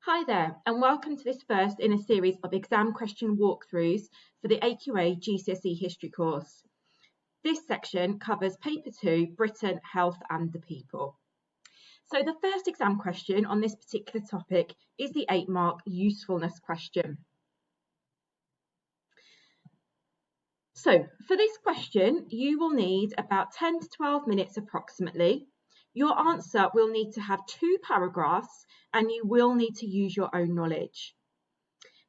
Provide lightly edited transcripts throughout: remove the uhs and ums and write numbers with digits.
Hi there, and welcome to this first in a series of exam question walkthroughs for the AQA GCSE History course. This section covers Paper 2, Britain, Health and the People. So the first exam question on this particular topic is the 8-mark usefulness question. So for this question, you will need about 10 to 12 minutes approximately. Your answer will need to have 2 paragraphs and you will need to use your own knowledge.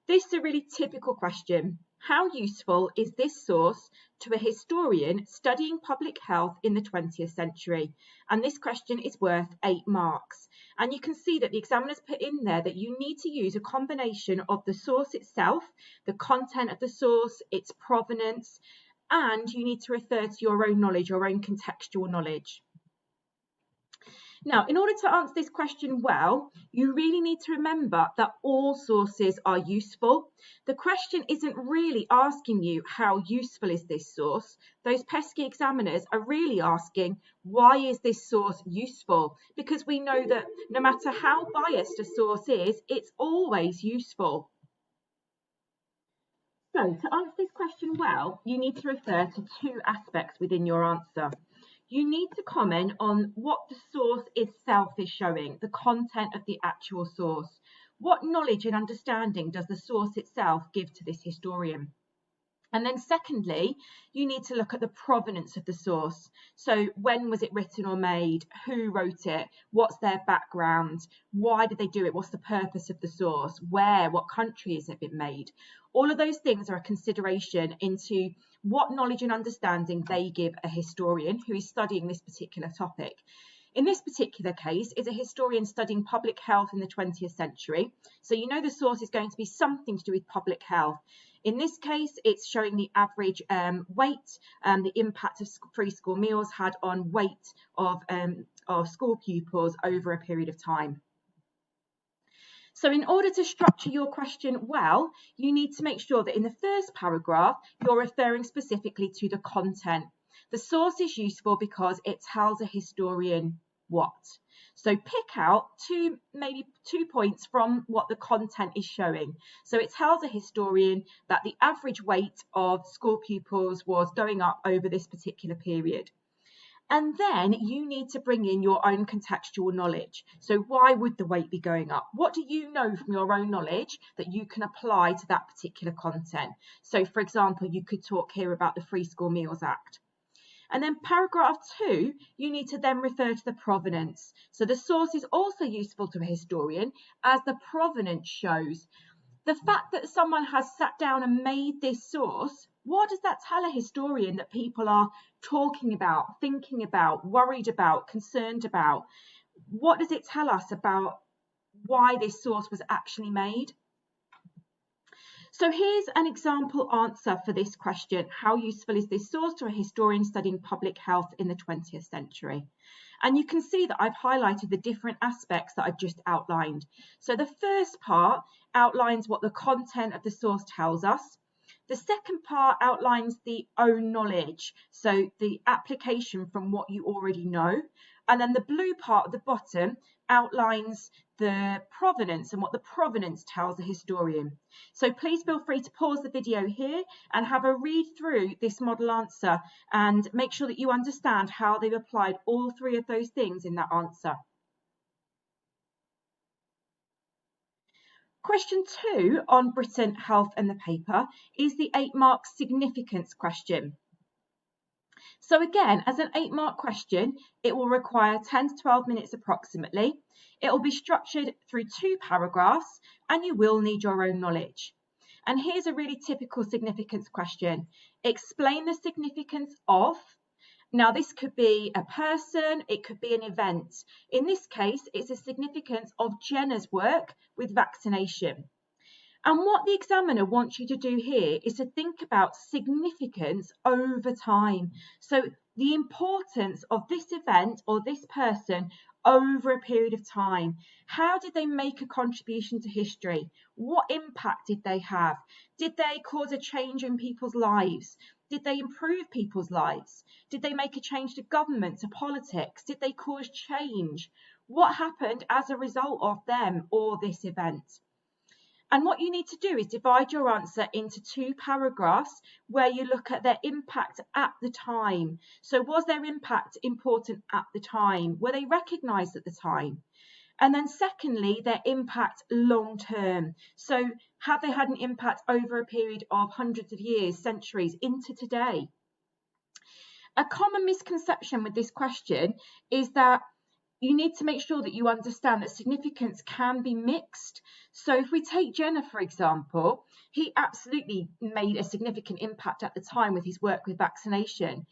This is a really typical question. How useful is this source to a historian studying public health in the 20th century? And this question is worth 8 marks. And you can see that the examiner's put in there that you need to use a combination of the source itself, the content of the source, its provenance, and you need to refer to your own knowledge, your own contextual knowledge. Now, in order to answer this question well, you really need to remember that all sources are useful. The question isn't really asking you how useful is this source. Those pesky examiners are really asking, why is this source useful? Because we know that no matter how biased a source is, it's always useful. So, to answer this question well, you need to refer to 2 aspects within your answer. You need to comment on what the source itself is showing, the content of the actual source. What knowledge and understanding does the source itself give to this historian? And then secondly, you need to look at the provenance of the source. So when was it written or made? Who wrote it? What's their background? Why did they do it? What's the purpose of the source? Where? What country has it been made? All of those things are a consideration into what knowledge and understanding they give a historian who is studying this particular topic. In this particular case, it's a historian studying public health in the 20th century. So you know the source is going to be something to do with public health. In this case, it's showing the average weight and the impact of free school meals had on weight of school pupils over a period of time. So in order to structure your question well, you need to make sure that in the first paragraph, you're referring specifically to the content. The source is useful because it tells a historian what. So pick out maybe two points from what the content is showing. So it tells a historian that the average weight of school pupils was going up over this particular period. And then you need to bring in your own contextual knowledge. So why would the weight be going up? What do you know from your own knowledge that you can apply to that particular content? So for example, you could talk here about the Free School Meals Act. And then paragraph 2, you need to then refer to the provenance. So the source is also useful to a historian as the provenance shows. The fact that someone has sat down and made this source, what does that tell a historian that people are talking about, thinking about, worried about, concerned about? What does it tell us about why this source was actually made? So here's an example answer for this question. How useful is this source to a historian studying public health in the 20th century? And you can see that I've highlighted the different aspects that I've just outlined. So the first part outlines what the content of the source tells us. The second part outlines the own knowledge, so the application from what you already know. And then the blue part at the bottom outlines the provenance and what the provenance tells a historian. So please feel free to pause the video here and have a read through this model answer and make sure that you understand how they've applied all 3 of those things in that answer. Question 2 on Britain, Health and the Paper is the 8-mark significance question. So again, as an 8-mark question, it will require 10 to 12 minutes approximately. It will be structured through 2 paragraphs and you will need your own knowledge. And here's a really typical significance question. Explain the significance of. Now this could be a person, it could be an event. In this case, it's the significance of Jenna's work with vaccination. And what the examiner wants you to do here is to think about significance over time. So the importance of this event or this person over a period of time. How did they make a contribution to history? What impact did they have? Did they cause a change in people's lives? Did they improve people's lives? Did they make a change to government, to politics? Did they cause change? What happened as a result of them or this event? And what you need to do is divide your answer into 2 paragraphs where you look at their impact at the time. So was their impact important at the time? Were they recognised at the time? And then secondly, their impact long term. So have they had an impact over a period of hundreds of years, centuries, into today? A common misconception with this question is that you need to make sure that you understand that significance can be mixed. So if we take Jenner, for example, he absolutely made a significant impact at the time with his work with vaccination.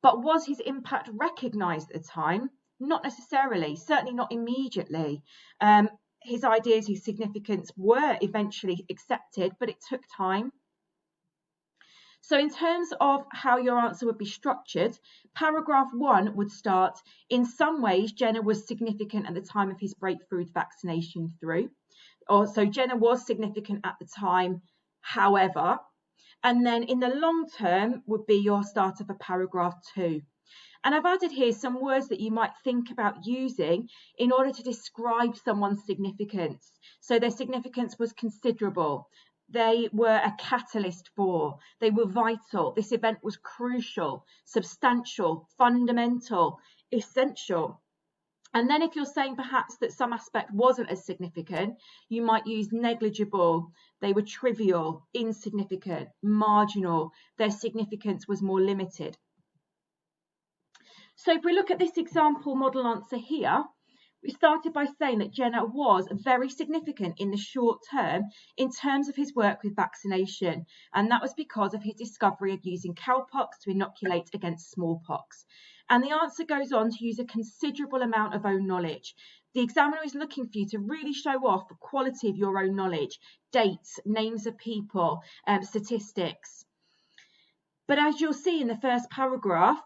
But was his impact recognised at the time? Not necessarily, certainly not immediately. His ideas, his significance were eventually accepted, but it took time. So in terms of how your answer would be structured, paragraph 1 would start, in some ways, Jenner was significant at the time of his breakthrough with vaccination so Jenner was significant at the time, however, and then in the long term would be your start of a paragraph 2. And I've added here some words that you might think about using in order to describe someone's significance. So their significance was considerable. They were a catalyst for, they were vital. This event was crucial, substantial, fundamental, essential. And then if you're saying perhaps that some aspect wasn't as significant, you might use negligible. They were trivial, insignificant, marginal. Their significance was more limited. So if we look at this example model answer here, we started by saying that Jenner was very significant in the short term in terms of his work with vaccination, and that was because of his discovery of using cowpox to inoculate against smallpox. And the answer goes on to use a considerable amount of own knowledge. The examiner is looking for you to really show off the quality of your own knowledge, dates, names of people, statistics. But as you'll see in the first paragraph,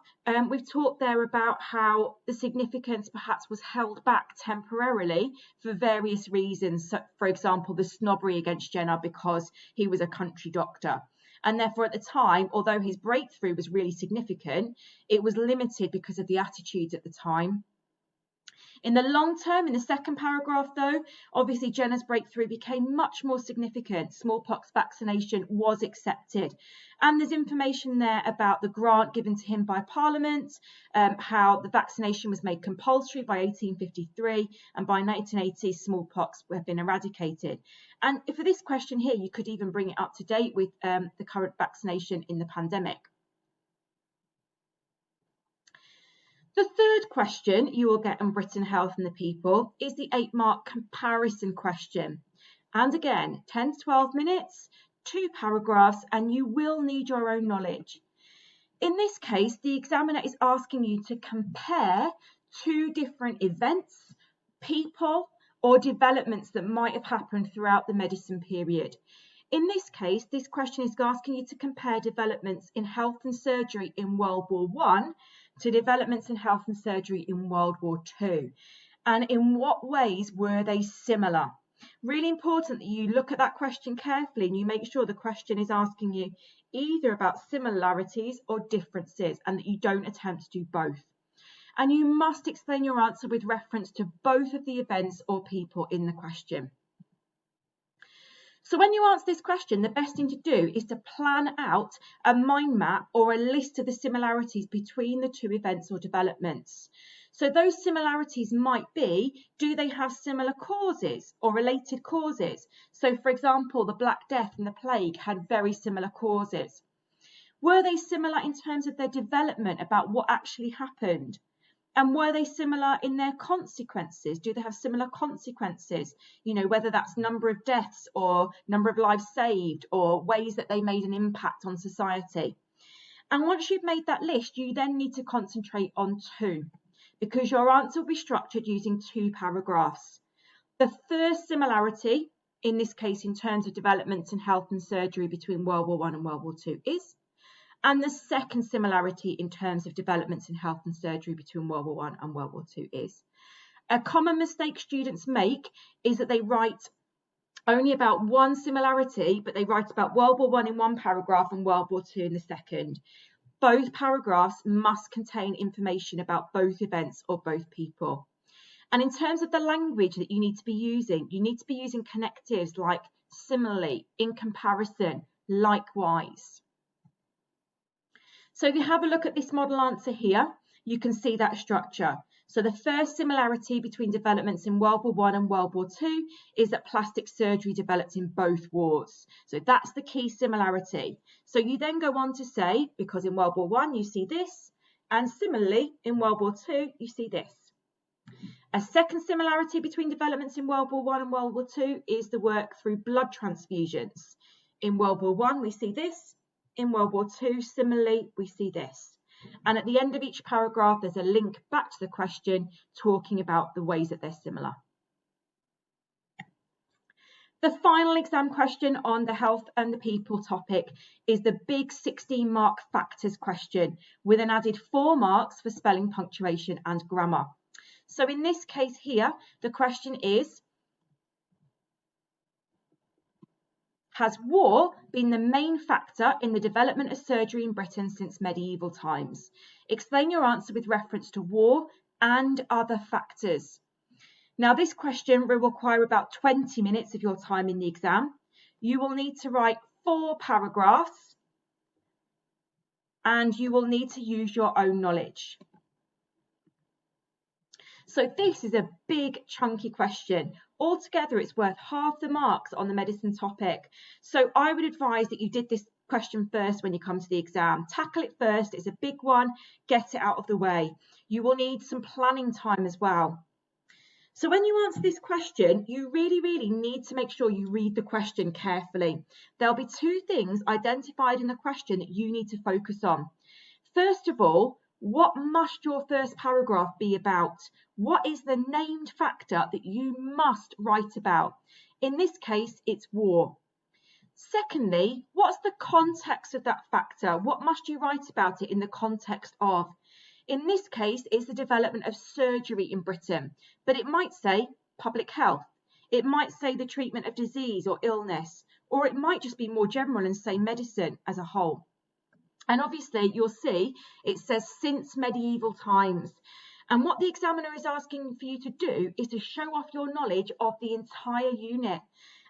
we've talked there about how the significance perhaps was held back temporarily for various reasons. So, for example, the snobbery against Jenner because he was a country doctor. And therefore, at the time, although his breakthrough was really significant, it was limited because of the attitudes at the time. In the long term, in the second paragraph, though, obviously Jenner's breakthrough became much more significant. Smallpox vaccination was accepted. And there's information there about the grant given to him by Parliament, how the vaccination was made compulsory by 1853, and by 1980, smallpox had been eradicated. And for this question here, you could even bring it up to date with the current vaccination in the pandemic. The third question you will get on Britain Health and the People is the 8-mark comparison question. And again, 10 to 12 minutes, 2 paragraphs, and you will need your own knowledge. In this case, the examiner is asking you to compare 2 different events, people, or developments that might have happened throughout the medicine period. In this case, this question is asking you to compare developments in health and surgery in World War I to developments in health and surgery in World War II. And in what ways were they similar? Really important that you look at that question carefully and you make sure the question is asking you either about similarities or differences, and that you don't attempt to do both. And you must explain your answer with reference to both of the events or people in the question. So when you answer this question, the best thing to do is to plan out a mind map or a list of the similarities between the 2 events or developments. So those similarities might be, do they have similar causes or related causes? So for example, the Black Death and the plague had very similar causes. Were they similar in terms of their development about what actually happened? And were they similar in their consequences? Do they have similar consequences? You know, whether that's number of deaths or number of lives saved or ways that they made an impact on society. And once you've made that list, you then need to concentrate on 2, because your answer will be structured using 2 paragraphs. The first similarity, in this case in terms of developments in health and surgery between World War I and World War II is, and the second similarity in terms of developments in health and surgery between World War I and World War II is. A common mistake students make is that they write only about one similarity, but they write about World War I in one paragraph and World War II in the second. Both paragraphs must contain information about both events or both people. And in terms of the language that you need to be using connectives like similarly, in comparison, likewise. So if you have a look at this model answer here, you can see that structure. So the first similarity between developments in World War I and World War II is that plastic surgery developed in both wars. So that's the key similarity. So you then go on to say, because in World War I you see this, and similarly in World War II you see this. A second similarity between developments in World War I and World War II is the work through blood transfusions. In World War I we see this, in World War II similarly we see this. And at the end of each paragraph, there's a link back to the question talking about the ways that they're similar. The final exam question on the health and the people topic is the big 16-mark factors question with an added 4 marks for spelling, punctuation and grammar. So in this case here, the question is, has war been the main factor in the development of surgery in Britain since medieval times? Explain your answer with reference to war and other factors. Now, this question will require about 20 minutes of your time in the exam. You will need to write 4 paragraphs and you will need to use your own knowledge. So this is a big chunky question. Altogether, it's worth half the marks on the medicine topic. So I would advise that you did this question first when you come to the exam. Tackle it first. It's a big one. Get it out of the way. You will need some planning time as well. So when you answer this question, you really need to make sure you read the question carefully. There'll be 2 things identified in the question that you need to focus on. First of all, what must your first paragraph be about? What is the named factor that you must write about? In this case, it's war. Secondly, what's the context of that factor? What must you write about it in the context of? In this case, it's the development of surgery in Britain, but it might say public health. It might say the treatment of disease or illness, or it might just be more general and say medicine as a whole. And obviously, you'll see it says since medieval times. And what the examiner is asking for you to do is to show off your knowledge of the entire unit.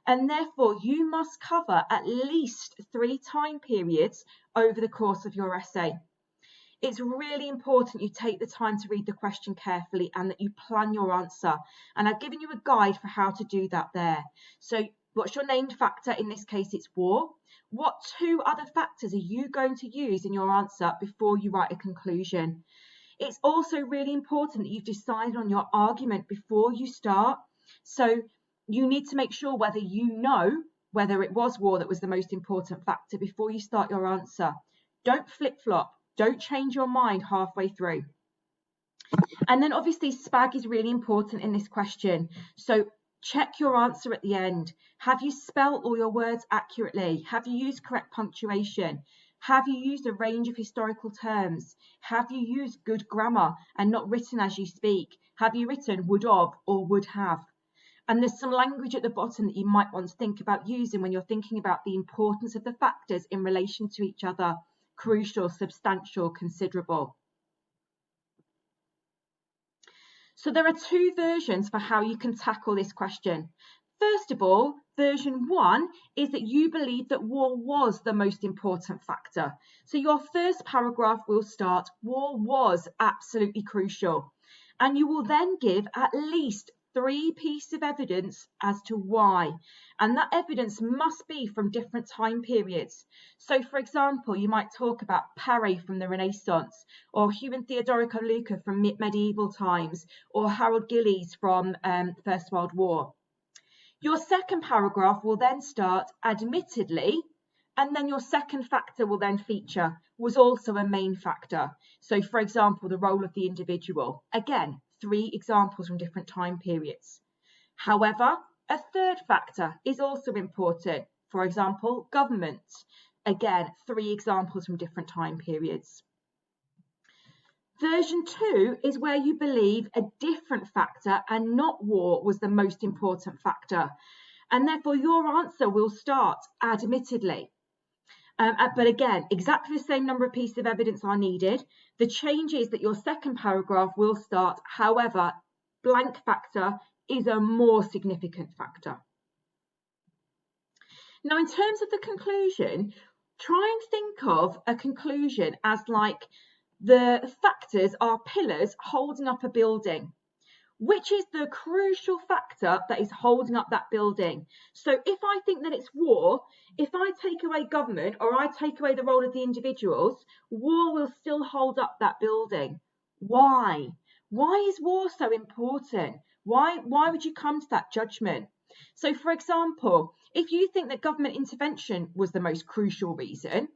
And therefore, you must cover at least 3 time periods over the course of your essay. It's really important you take the time to read the question carefully and that you plan your answer. And I've given you a guide for how to do that there. So what's your named factor? In this case, it's war. What 2 other factors are you going to use in your answer before you write a conclusion? It's also really important that you've decided on your argument before you start. So you need to make sure whether you know whether it was war that was the most important factor before you start your answer. Don't flip-flop. Don't change your mind halfway through. And then obviously SPAG is really important in this question. So check your answer at the end. Have you spelled all your words accurately? Have you used correct punctuation? Have you used a range of historical terms? Have you used good grammar and not written as you speak? Have you written would have or would have? And there's some language at the bottom that you might want to think about using when you're thinking about the importance of the factors in relation to each other. Crucial, substantial, considerable. So there are 2 versions for how you can tackle this question. First of all, version 1 is that you believe that war was the most important factor. So your first paragraph will start, war was absolutely crucial. And you will then give at least 3 pieces of evidence as to why. And that evidence must be from different time periods. So for example, you might talk about Parry from the Renaissance, or Hugh and Theodorica Luca from medieval times, or Harold Gillies from the First World War. Your second paragraph will then start, admittedly, and then your second factor will then feature, was also a main factor. So for example, the role of the individual. Again, 3 examples from different time periods. However, a third factor is also important. For example, government. Again, 3 examples from different time periods. Version 2 is where you believe a different factor and not war was the most important factor. And therefore your answer will start admittedly. But again, exactly the same number of pieces of evidence are needed. The change is that your second paragraph will start, however, blank factor is a more significant factor. Now, in terms of the conclusion, try and think of a conclusion as like the factors are pillars holding up a building. Which is the crucial factor that is holding up that building? So if I think that it's war, if I take away government or I take away the role of the individuals, war will still hold up that building. Why? Why is war so important? Why would you come to that judgment? So for example, if you think that government intervention was the most crucial reason,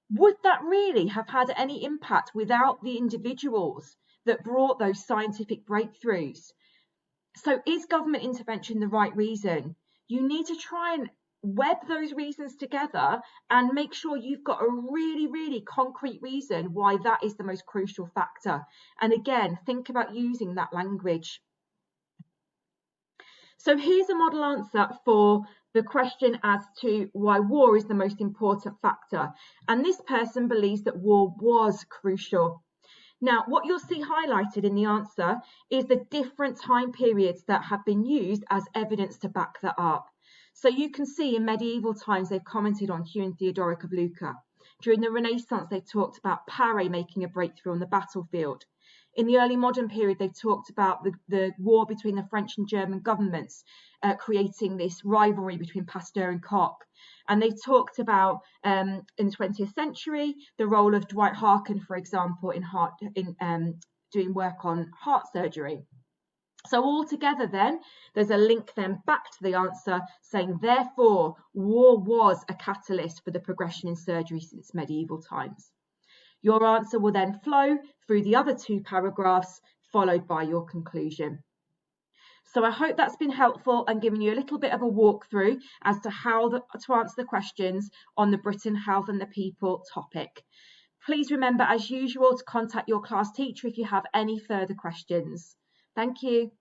would that really have had any impact without the individuals that brought those scientific breakthroughs? So is government intervention the right reason? You need to try and web those reasons together and make sure you've got a really, really concrete reason why that is the most crucial factor. And again, think about using that language. So here's a model answer for the question as to why war is the most important factor. And this person believes that war was crucial. Now, what you'll see highlighted in the answer is the different time periods that have been used as evidence to back that up. So you can see in medieval times, they've commented on Hugh and Theodoric of Lucca. During the Renaissance, they've talked about Paris making a breakthrough on the battlefield. In the early modern period, they've talked about the war between the French and German governments, creating this rivalry between Pasteur and Koch. And they've talked about, in the 20th century, the role of Dwight Harkin, for example, in doing work on heart surgery. So altogether then, there's a link then back to the answer saying, therefore, war was a catalyst for the progression in surgery since medieval times. Your answer will then flow through the other two paragraphs, followed by your conclusion. So I hope that's been helpful and given you a little bit of a walkthrough as to how to answer the questions on the Britain, Health and the People topic. Please remember, as usual, to contact your class teacher if you have any further questions. Thank you.